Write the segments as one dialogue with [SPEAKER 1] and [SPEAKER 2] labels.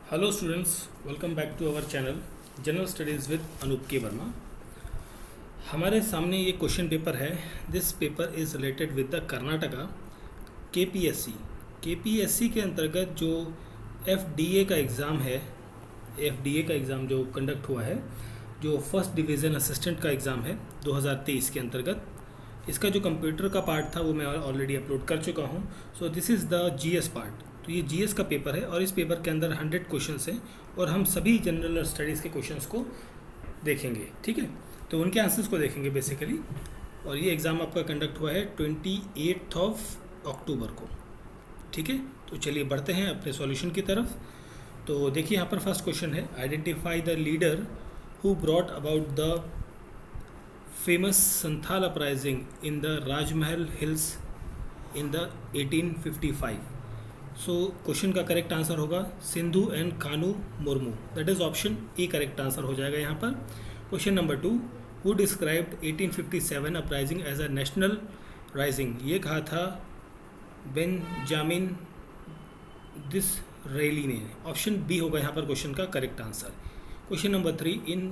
[SPEAKER 1] Hello students, welcome back to our channel general studies with Anoop K Verma. हमारे सामने ये question paper है। This paper is related with the Karnataka KPSC. KPSC के अंतर्गत जो एफडीए का एग्ज़ाम है, एफडीए का एग्ज़ाम जो कंडक्ट हुआ है, जो फर्स्ट डिवीज़न असिस्टेंट का एग्ज़ाम है 2023 के अंतर्गत, इसका जो कंप्यूटर का पार्ट था वो मैं ऑलरेडी अपलोड कर चुका हूँ। So this is the GS part. तो ये जीएस का पेपर है और इस पेपर के अंदर 100 क्वेश्चंस हैं और हम सभी जनरल स्टडीज़ के क्वेश्चंस को देखेंगे। ठीक है, तो उनके आंसर्स को देखेंगे बेसिकली। और ये एग्ज़ाम आपका कंडक्ट हुआ है 28 अक्टूबर को। ठीक है, तो चलिए बढ़ते हैं अपने सॉल्यूशन की तरफ। तो देखिए यहाँ पर फर्स्ट क्वेश्चन है, identify the leader who brought about the famous Santhal uprising in the Rajmahal hills in the 1855। So question का करेक्ट आंसर होगा Sindhu and Kanu Murmu. That is option A correct answer हो जाएगा यहाँ पर। Question number 2, who described 1857 uprising as a national rising. ये कहा था Benjamin डिसरेली ने। ऑप्शन बी होगा यहाँ पर क्वेश्चन का correct answer. Question number 3, in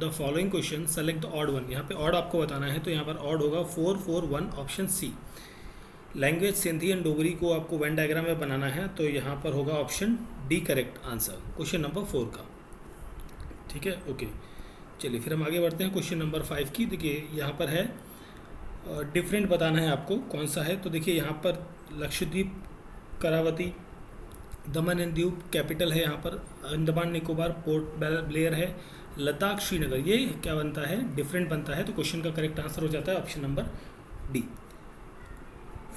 [SPEAKER 1] the following question select the odd one. यहाँ पे ऑड आपको बताना है, तो यहाँ पर ऑड होगा 441 option C. Language Sindhi and Dogri को आपको वेन डायग्राम में बनाना है, तो यहाँ पर होगा option D correct answer question number 4 का। ठीक है, ओके, चलिए फिर हम आगे बढ़ते हैं क्वेश्चन नंबर 5 की। देखिए यहाँ पर है डिफरेंट बताना है आपको कौन सा है। तो देखिए यहाँ पर लक्षद्वीप, करावती, दमन एंड दीव कैपिटल है, यहाँ पर अंडमान निकोबार, पोर्ट ब्लेयर है, लद्दाख, श्रीनगर। ये क्या बनता है? डिफरेंट बनता है। तो क्वेश्चन का करेक्ट आंसर हो जाता है ऑप्शन नंबर डी।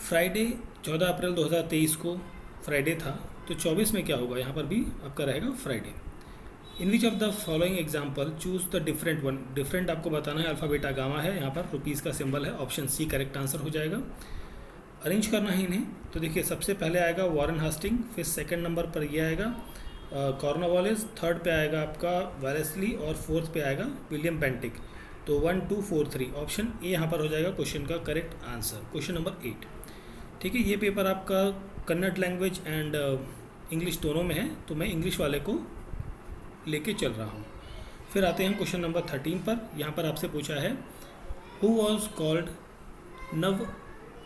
[SPEAKER 1] फ्राइडे 14 अप्रैल 2023 को फ्राइडे था, तो 24 में क्या होगा? यहाँ पर भी आपका रहेगा Friday. In which of the following example choose the different one. Different आपको बताना है, अल्फा बीटा गामा है, यहाँ पर रुपीज़ का सिंबल है, ऑप्शन सी करेक्ट आंसर हो जाएगा। अरेंज करना है इन्हें, तो देखिए सबसे पहले आएगा वॉरेन हास्टिंग, फिर सेकंड नंबर पर ये आएगा कॉर्नवालिस, थर्ड पे आएगा आपका वेलेस्ली और फोर्थ पे आएगा विलियम बेंटिक। तो 1 2 4 3 ऑप्शन ए यहाँ पर हो जाएगा क्वेश्चन का करेक्ट आंसर। Question number 8। ठीक है, ये पेपर आपका कन्नड़ लैंग्वेज एंड इंग्लिश दोनों में है, तो मैं इंग्लिश वाले को लेके चल रहा हूँ। फिर आते हैं हम क्वेश्चन नंबर 13 पर। यहाँ पर आपसे पूछा है, who was called Nava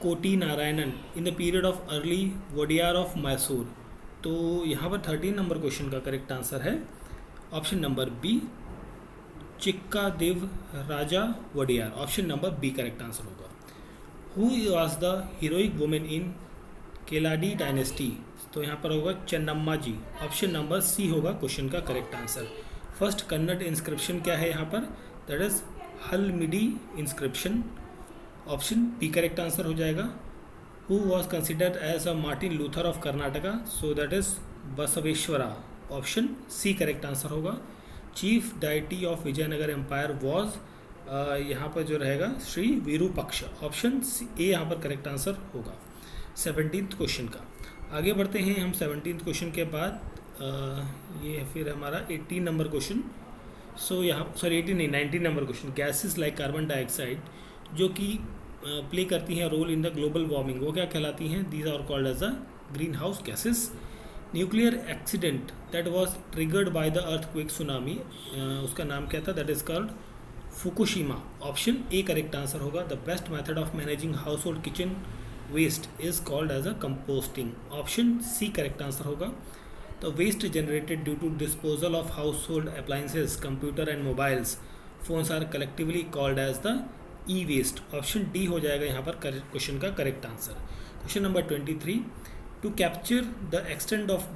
[SPEAKER 1] Koti Narayanan in the period of early Wodeyar of Mysore. तो यहाँ पर 13 नंबर क्वेश्चन का करेक्ट आंसर है option number B, Chikka Deva Raja Wodeyar. Option number B correct answer होगा। Who was the heroic women in Keladi dynasty. तो यहाँ पर होगा Chennamma ji. Option number C होगा क्वेश्चन का correct answer. First Kannada inscription क्या है यहाँ पर? That is Halmidi inscription. Option B correct answer हो जाएगा। Who was considered as a Martin Luther of Karnataka. So that is Basaveshwara. Option C correct answer होगा। Chief deity of Vijayanagara empire was, यहाँ पर जो रहेगा श्री विरूपक्ष। ऑप्शन ए यहाँ पर करेक्ट आंसर होगा 17th क्वेश्चन का। आगे बढ़ते हैं हम 17th क्वेश्चन के बाद। ये फिर हमारा 18 नंबर क्वेश्चन। सो यहाँ 18 नहीं 19 number question. Gases like carbon dioxide जो कि प्ले करती हैं role in the global warming, वो क्या कहलाती हैं? These are called as a greenhouse gases. Nuclear accident that was triggered by the earthquake tsunami, उसका नाम क्या था? That is called Fukushima. Option A correct answer होगा। The best method of managing household kitchen waste is called as a composting. Option C correct answer होगा। The waste generated due to disposal of household appliances, computer and mobiles phones are collectively called as the e waste. Option D हो जाएगा यहाँ पर question का correct answer. Question number 23, to capture the extent of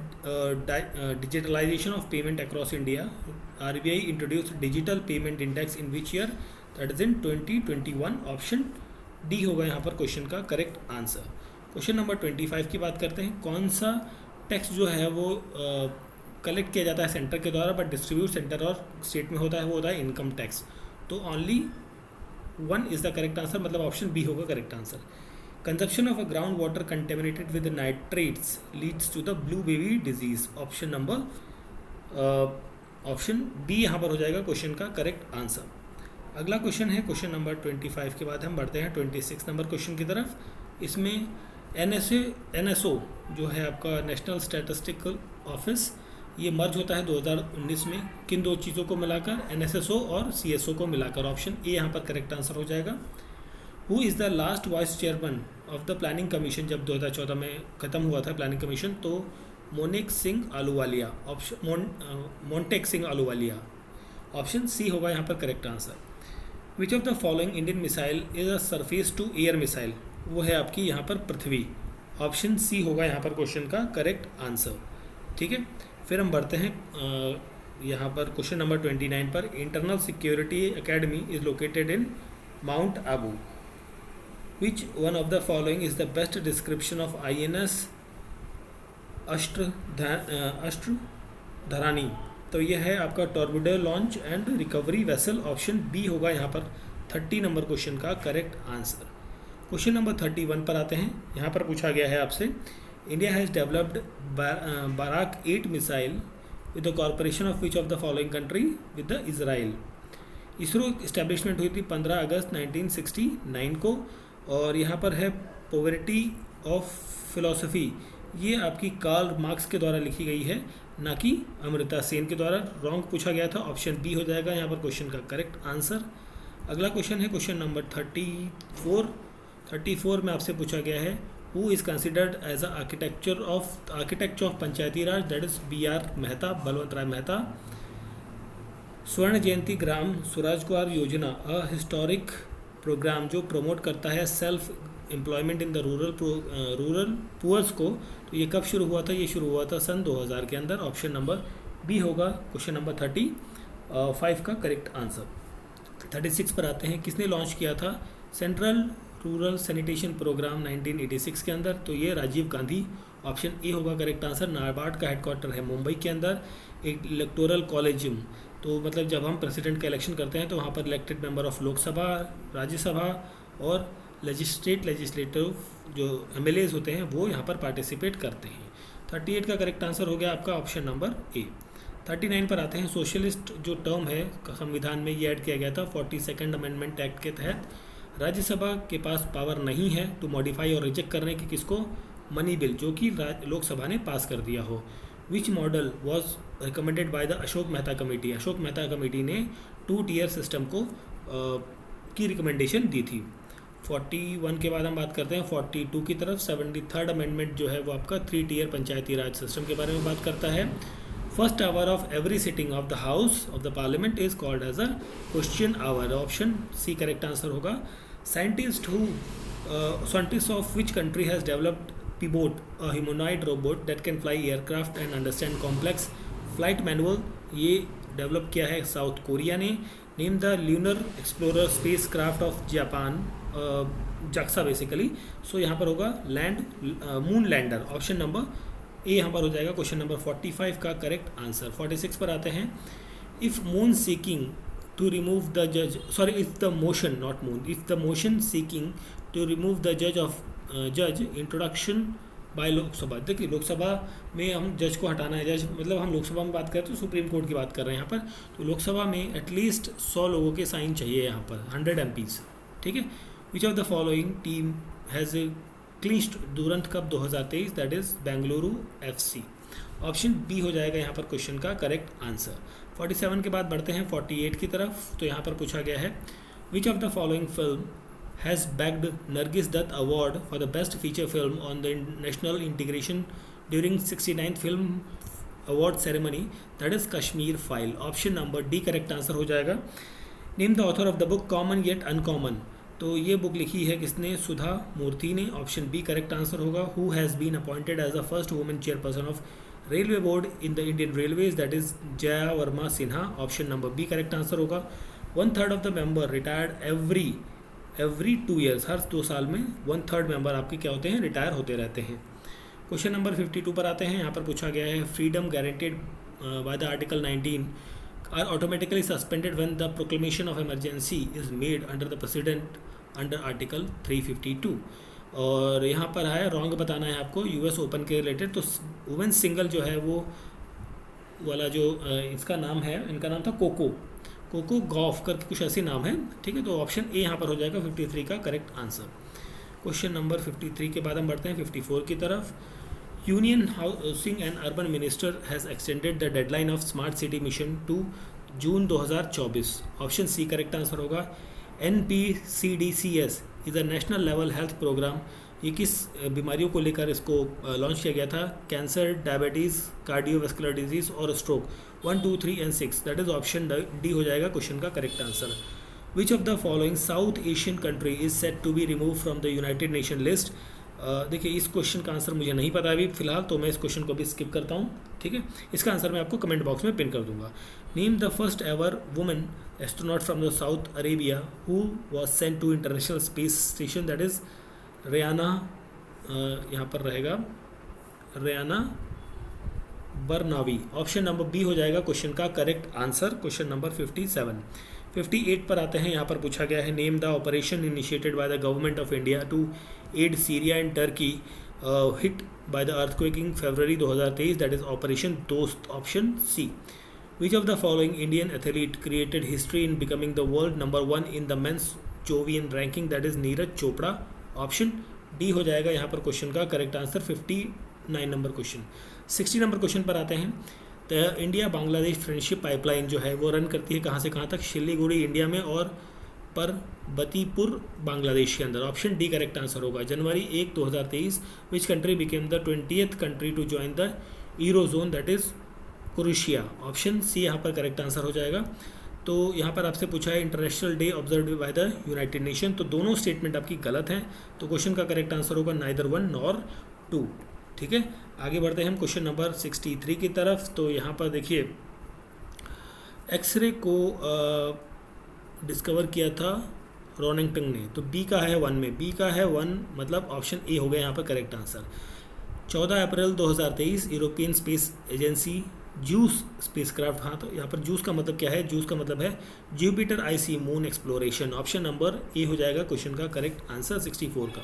[SPEAKER 1] digitalization of payment across India, RBI introduced digital payment index in which year? That is in 2021. Option D होगा यहाँ पर question का correct answer. Question number 25 की बात करते हैं। कौन सा टैक्स जो है वो कलेक्ट किया जाता है सेंटर के द्वारा, बट डिस्ट्रीब्यूट सेंटर और स्टेट में होता है, वो होता है इनकम टैक्स। तो only 1 is the correct answer, मतलब ऑप्शन बी होगा correct answer. Consumption of a ground water contaminated with nitrates leads to the blue baby disease. Option B यहाँ पर हो जाएगा क्वेश्चन का करेक्ट आंसर। अगला क्वेश्चन है क्वेश्चन नंबर 25 के बाद हम बढ़ते हैं 26 नंबर क्वेश्चन की तरफ। इसमें एनएसओ जो है आपका नेशनल स्टैटिस्टिकल ऑफिस, ये मर्ज होता है 2019 में। किन दो चीज़ों को मिलाकर? NSSO और CSO को मिलाकर। ऑप्शन ए यहाँ पर करेक्ट आंसर हो जाएगा। Who is the last vice chairman of the planning commission? जब 2014 में ख़त्म हुआ था प्लानिंग कमीशन, तो Montek Singh Ahluwalia, option Montek Singh Ahluwalia. Option C होगा यहाँ पर correct answer. Which of the following Indian missile is a surface to air missile? वो है आपकी यहाँ पर पृथ्वी। ऑप्शन सी होगा यहाँ पर क्वेश्चन का करेक्ट आंसर। ठीक है, फिर हम बढ़ते हैं यहाँ पर क्वेश्चन नंबर 29 पर। Internal security academy is located in Mount Abu. Which one of the following is the best description of INS Astradharani? तो यह है आपका torpedo launch and recovery vessel. Option B होगा यहाँ पर 30 नंबर क्वेश्चन का करेक्ट आंसर। क्वेश्चन नंबर 31 पर आते हैं। यहाँ पर पूछा गया है आपसे, India has developed Barak 8 missile with the corporation of which of the following country? With the Israel. ISRO establishment हुई थी 15 अगस्त 1969 को। और यहाँ पर है पॉवर्टी ऑफ फिलॉसफी, ये आपकी कार्ल मार्क्स के द्वारा लिखी गई है, ना कि अमृता सेन के द्वारा। रॉन्ग पूछा गया था, ऑप्शन बी हो जाएगा यहाँ पर क्वेश्चन का करेक्ट आंसर। अगला क्वेश्चन है क्वेश्चन नंबर 34 में आपसे पूछा गया है, who is considered as a architecture of Panchayati Raj? That is BR Mehta, Balwant Rai Mehta. Swarna Jayanti Gram Swarozgar Yojana a historic programme जो प्रमोट करता है self employment in the rural poors को, तो ये कब शुरू हुआ था? ये शुरू हुआ था सन 2000 के अंदर। ऑप्शन नंबर बी होगा क्वेश्चन नंबर 35 का करेक्ट आंसर। 36 पर आते हैं, किसने लॉन्च किया था सेंट्रल रूरल सैनिटेशन प्रोग्राम 1986 के अंदर? तो ये राजीव गांधी। ऑप्शन ए होगा करेक्ट आंसर। नाबार्ड का हेडक्वार्टर है मुंबई के अंदर। एक इलेक्टोरल कॉलेजियम, तो मतलब जब हम प्रेसिडेंट का इलेक्शन करते हैं तो वहाँ पर elected member of Lok Sabha, Rajya Sabha और लेजिस्लेटिव जो MLAs होते हैं वो यहाँ पर पार्टिसिपेट करते हैं। 38 का करेक्ट आंसर हो गया आपका ऑप्शन नंबर ए। 39 पर आते हैं, सोशलिस्ट जो टर्म है संविधान में ये ऐड किया गया था 42nd अमेंडमेंट एक्ट के तहत। राज्यसभा के पास पावर नहीं है टू मॉडिफाई और रिजेक्ट करने की किसको? मनी बिल, जो कि लोकसभा ने पास कर दिया हो। Which model was recommended by the Ashok Mehta committee? Ashok Mehta committee ने 2 टियर सिस्टम को की रिकमेंडेशन दी थी। 41 के बाद हम बात करते हैं 42 की तरफ। 73rd अमेंडमेंट जो है वो आपका 3 टियर पंचायती राज सिस्टम के बारे में बात करता है। First hour of every sitting of the house of the parliament is called as a question hour. Option C correct answer होगा। Scientist of which country has developed Pibot, a humanoid robot that can fly aircraft and understand complex flight manual, ये develop किया है South Korea ने। Name the lunar explorer spacecraft of Japan, JAXA basically. So यहाँ पर होगा moon lander. Option number A यहाँ पर हो जाएगा क्वेश्चन नंबर 45 का करेक्ट आंसर। 46 पर आते हैं, if moon seeking to remove the जज, sorry if the motion not moon, if the motion seeking to remove the जज इंट्रोडक्शन बाय लोकसभा। देखिए लोकसभा में हम जज को हटाना है, जज मतलब हम लोकसभा में बात करते हैं तो सुप्रीम कोर्ट की बात कर रहे हैं यहाँ पर। तो लोकसभा में एटलीस्ट 100 लोगों के साइन चाहिए यहाँ पर, 100 MPs। ठीक है, which of the following team has clinched Durand cup 2023? That is Bengaluru FC। Option B हो जाएगा यहाँ पर क्वेश्चन का करेक्ट आंसर। 47 के बाद बढ़ते हैं 48 की तरफ। तो यहाँ पर पूछा गया है, which of the following film has bagged Nargis Dutt Award for the Best Feature Film on the National Integration during 69th Film Award Ceremony? That is Kashmir File. Option number D correct answer हो जाएगा। Name the author of the book Common Yet Uncommon. तो ये book लिखी है किसने? सुधा मूर्ति ने। Option B correct answer होगा। Who has been appointed as the first woman chairperson of Railway Board in the Indian Railways? That is Jaya Verma Sinha. Option number B correct answer होगा। 1/3 of the member retired every 2 years, हर 2 साल में 1/3 member आपके क्या होते हैं? Retire होते रहते हैं। क्वेश्चन नंबर 52 पर आते हैं। यहाँ पर पूछा गया है, freedom guaranteed by the article 19 are automatically suspended when the proclamation of emergency is made under the president under article 352। और यहाँ पर है रॉन्ग बताना है आपको US ओपन के रिलेटेड। तो वुमेन सिंगल जो है वो वाला जो इसका नाम है, इनका नाम था कोको गॉफ करके कुछ ऐसी नाम है। ठीक है, तो ऑप्शन ए यहाँ पर हो जाएगा 53 का करेक्ट आंसर। क्वेश्चन नंबर 53 के बाद हम बढ़ते हैं 54 की तरफ। Union housing and urban minister has extended the deadline of smart city mission to June 2024। Option C correct answer होगा। NPCDCS is a national level health programme. ये किस बीमारियों को लेकर इसको लॉन्च किया गया था? कैंसर, डायबिटीज़, कार्डियोवैस्कुलर डिजीज़ और stroke. 1, 2, 3 and 6, that is option D हो जाएगा क्वेश्चन का correct answer. Which of the following South Asian country is set to be remove from the United Nation list? देखिए इस question का answer मुझे नहीं पता अभी फिलहाल, तो मैं इस क्वेश्चन को भी स्किप करता हूँ। ठीक है, इसका आंसर मैं आपको कमेंट बॉक्स में पिन कर दूंगा। Name the first ever women astronaut from the South Arabia who was sent to international space station, that is Rayyanah, यहाँ पर रहेगा Rayyanah Barnawi. Option number B हो जाएगा क्वेश्चन का करेक्ट आंसर। Question number 57। 58 पर आते हैं। यहाँ पर पूछा गया है name the operation initiated by the government of India to aid Syria and Turkey hit by the earthquake in February 2023, that is operation Dost. Option C. Which of the following Indian athlete created history in becoming the world number 1 in the men's javelin ranking, that is Neeraj Chopra. Option D हो जाएगा यहाँ पर question का correct answer. 59 number question. 60 number question पर आते हैं। The India Bangladesh friendship pipeline जो है वो रन करती है कहाँ से कहाँ तक? शिलीगुड़ी इंडिया में और परबतीपुर बांग्लादेश के अंदर। ऑप्शन डी करेक्ट आंसर होगा। January 1, 2023 which country became the 20th country to join the euro zone, that is Croatia. Option C यहाँ पर करेक्ट आंसर हो जाएगा। तो यहाँ पर आपसे पूछा है international day observe by the United nation, तो दोनों स्टेटमेंट आपकी गलत हैं, तो क्वेश्चन का करेक्ट आंसर होगा नाइदर 1 नॉर 2। ठीक है, आगे बढ़ते हैं हम क्वेश्चन नंबर 63 की तरफ। तो यहाँ पर देखिए एक्सरे को डिस्कवर किया था रोनिंगटन ने, तो बी का है 1 में, बी का है 1 मतलब ऑप्शन ए हो गया यहाँ पर करेक्ट आंसर। 14 अप्रैल 2023 European space agency juice spacecraft, हाँ तो यहाँ पर जूस का मतलब क्या है? जूस का मतलब है Jupiter IC moon exploration. Option number ए हो जाएगा क्वेश्चन का करेक्ट आंसर 64 का।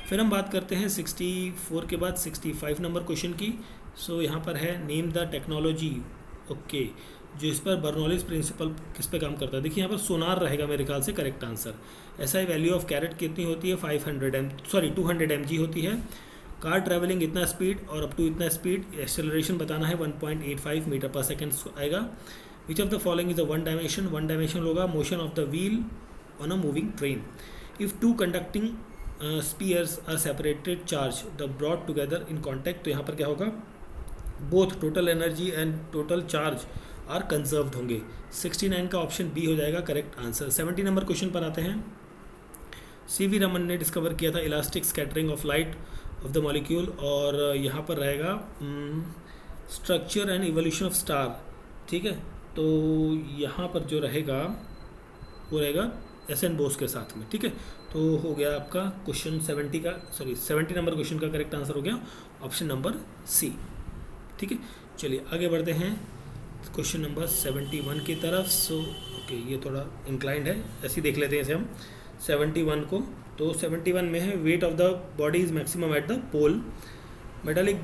[SPEAKER 1] फिर हम बात करते हैं 64 के बाद 65 नंबर क्वेश्चन की। सो यहाँ पर है नेम द टेक्नोलॉजी, ओके, जो इस पर बर्नौलीज प्रिंसिपल किस पे काम करता है? देखिए यहाँ पर सोनार रहेगा मेरे ख्याल से correct answer. SI value of carat कितनी होती है? 200 mg होती है। कार ट्रैवलिंग इतना स्पीड और अप टू इतना स्पीड, एक्सेलरेशन बताना है 1.85 मीटर पर सेकेंड आएगा। Which of the following is a one dimension होगा motion of the wheel on a moving train. If two conducting spheres are separated charge the brought together in contact, तो यहाँ पर क्या होगा? Both total energy and total charge are conserved होंगे। 69 का option B हो जाएगा करेक्ट आंसर। 70 नंबर क्वेश्चन पर आते हैं। CV रमन ने डिस्कवर किया था elastic scattering of light of the molecule, और यहाँ पर रहेगा structure and evolution of star. ठीक है, तो यहाँ पर जो रहेगा वो रहेगा SN बोस के साथ में। ठीक है, तो हो गया आपका क्वेश्चन 70 नंबर क्वेश्चन का करेक्ट आंसर हो गया ऑप्शन नंबर सी। ठीक है, चलिए आगे बढ़ते हैं क्वेश्चन नंबर 71 की तरफ। सो ओके, ये थोड़ा इंक्लाइंड है, ऐसे ही देख लेते हैं इसे हम 71 को। तो 71 में है weight of the body is maximum at the pole. Metallic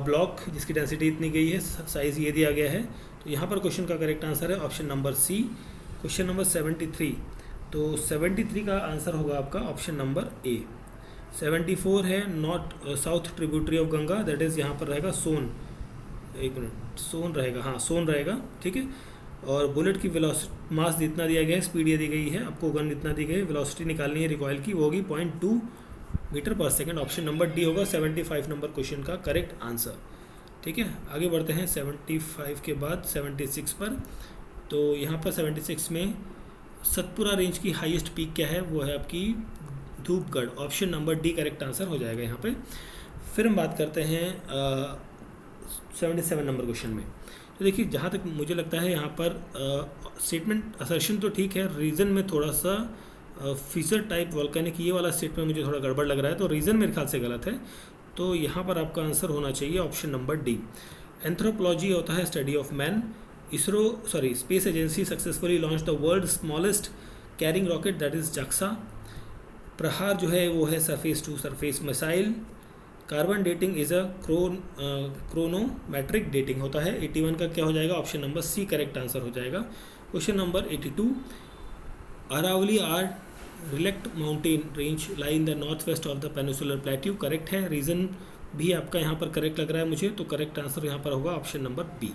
[SPEAKER 1] block जिसकी डेंसिटी इतनी गई है, साइज़ ये दिया गया है, तो यहाँ पर क्वेश्चन का करेक्ट आंसर है option number C. Question number 73, तो 73 का आंसर होगा आपका ऑप्शन नंबर ए। 74 है north south tributary of Ganga, that is यहाँ पर रहेगा सोन, एक मिनट, सोन रहेगा, हाँ सोन रहेगा। ठीक है, और बुलेट की वेलोसिटी मास जितना दिया गया है, स्पीड ये दी गई है, आपको गन इतना दी गई है, वेलोसिटी निकालनी है रिकॉइल की, वो होगी 0.2 मीटर पर सेकेंड। ऑप्शन नंबर डी होगा 75 नंबर क्वेश्चन का करेक्ट आंसर। ठीक है, आगे बढ़ते हैं 75 के बाद 76 पर। तो यहाँ पर 76 में सतपुरा रेंज की हाईएस्ट पीक क्या है? वो है आपकी Dhupgarh. Option number D correct answer हो जाएगा यहाँ पे। फिर हम बात करते हैं 77 नंबर क्वेश्चन में। तो देखिए जहाँ तक मुझे लगता है यहाँ पर स्टेटमेंट असर्शन तो ठीक है, रीज़न में थोड़ा सा फीचर टाइप वॉल्केनिक ये वाला स्टेटमेंट मुझे थोड़ा गड़बड़ लग रहा है, तो रीज़न मेरे ख्याल से गलत है। तो यहाँ पर आपका आंसर होना चाहिए ऑप्शन नंबर डी। एंथ्रोपोलॉजी होता है study of man. Space agency successfully launch the world smallest carrying rocket, that is JAXA. Prahaar जो है वो है surface to surface missile. Carbon dating is a chronometric dating होता है। 81 का क्या हो जाएगा? Option number C correct answer हो जाएगा। Question number 82, Aravalli are relict mountain range lie in the north west of the peninsular plateau, correct है। Reason भी आपका यहाँ पर करेक्ट लग रहा है मुझे, तो करेक्ट आंसर यहाँ पर होगा ऑप्शन नंबर बी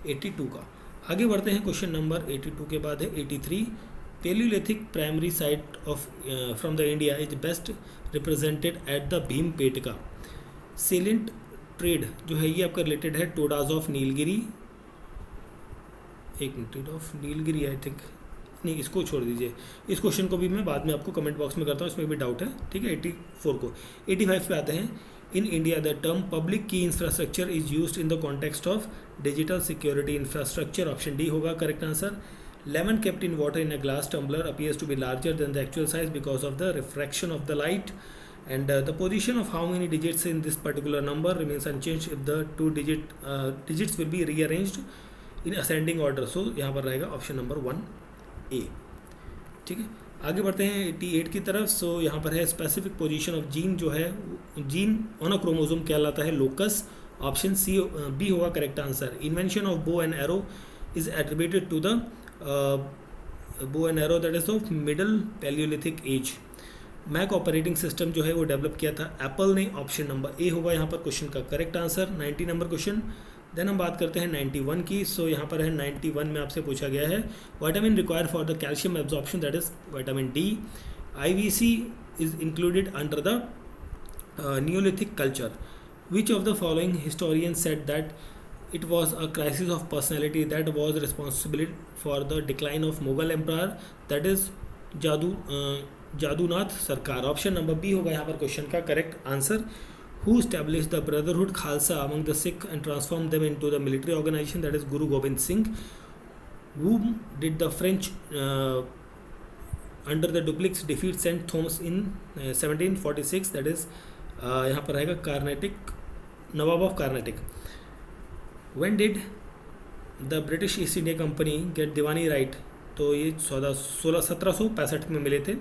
[SPEAKER 1] 82 का। आगे बढ़ते हैं, क्वेश्चन नंबर 82 के बाद है 83। Palaeolithic primary site of from the India is best represented at the Bhimbetka. Salient trade जो है ये आपका रिलेटेड है टोडाज ऑफ नीलगिरी, एक minute of Nilgiri I think, नहीं इसको छोड़ दीजिए, इस क्वेश्चन को भी मैं बाद में आपको कमेंट बॉक्स में करता हूँ, इसमें भी डाउट है, ठीक है। 84 को 85 पे आते हैं। In India the term public key infrastructure is used in the context of digital security infrastructure, option D होगा correct answer. Lemon kept in water in a glass tumbler appears to be larger than the actual size because of the refraction of the light, and the position of how many digits in this particular number remains unchanged if the two digits will be rearranged in ascending order, so यहाँ पर रहेगा option number 1A, ठीक है। आगे बढ़ते हैं 88 की तरफ। सो यहाँ पर है स्पेसिफिक पोजीशन ऑफ जीन जो है, जीन ऑन अ क्रोमोसोम कहलाता है लोकस, ऑप्शन सी बी होगा correct answer. Invention of bow and arrow is attributed to the bow and arrow that is of middle palaeolithic age. Mac operating system जो है वो develop किया था Apple ने, option number ए होगा यहाँ पर क्वेश्चन का correct answer. 90 number question. Then हम बात करते हैं 91 की। सो यहाँ पर है 91 में आपसे पूछा गया है vitamin required for the calcium absorption that is vitamin D. IVC is included under the Neolithic culture. Which of the following historian said that it was a crisis of personality that was responsible for the decline of Mughal emperor, that is Jadunath Sarkar, option number B होगा यहाँ पर question का correct answer. Who establish the brotherhood Khalsa among the Sikh and transform them into the military organisation that is Guru Govind Singh. whom did the French under the Dupleix defeat Saint Thomas in 1746, that is यहाँ पर रहेगा कार्नेटिक, नवाब of Carnatic. When did the British East India Company get दीवानी right, तो ये 1765 में मिले थे,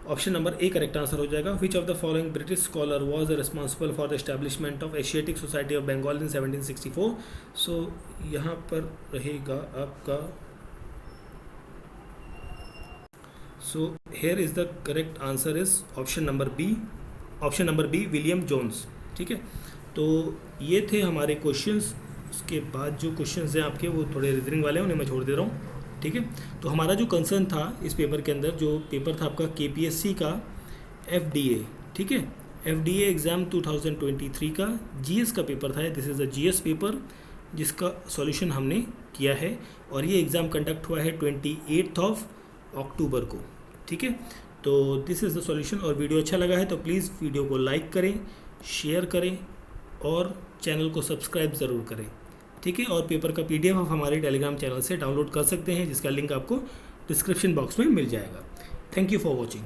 [SPEAKER 1] option number A correct answer हो जाएगा। Which of the following British scholar was responsible for the establishment of Asiatic Society of Bengal in 1764, so यहाँ पर रहेगा आपका, so here is the correct answer is option number B William Jones, ठीक है। तो ये थे हमारे क्वेश्चंस। उसके बाद जो क्वेश्चंस हैं आपके वो थोड़े रीजनिंग वाले हैं, उन्हें मैं छोड़ दे रहा हूँ, ठीक है। तो हमारा जो कंसर्न था इस पेपर के अंदर, जो पेपर था आपका KPSC का FDA, ठीक है, FDA एग्ज़ाम 2023 का GS का पेपर था। This is a GS paper जिसका सॉल्यूशन हमने किया है, और ये एग्ज़ाम कंडक्ट हुआ है 28 अक्टूबर को, ठीक है। तो दिस इज़ द सॉल्यूशन। और वीडियो अच्छा लगा है तो प्लीज़ वीडियो को लाइक करें, शेयर करें और चैनल को सब्सक्राइब ज़रूर करें, ठीक है। और पेपर का PDF आप हमारे टेलीग्राम चैनल से डाउनलोड कर सकते हैं, जिसका लिंक आपको डिस्क्रिप्शन बॉक्स में मिल जाएगा। Thank you for watching.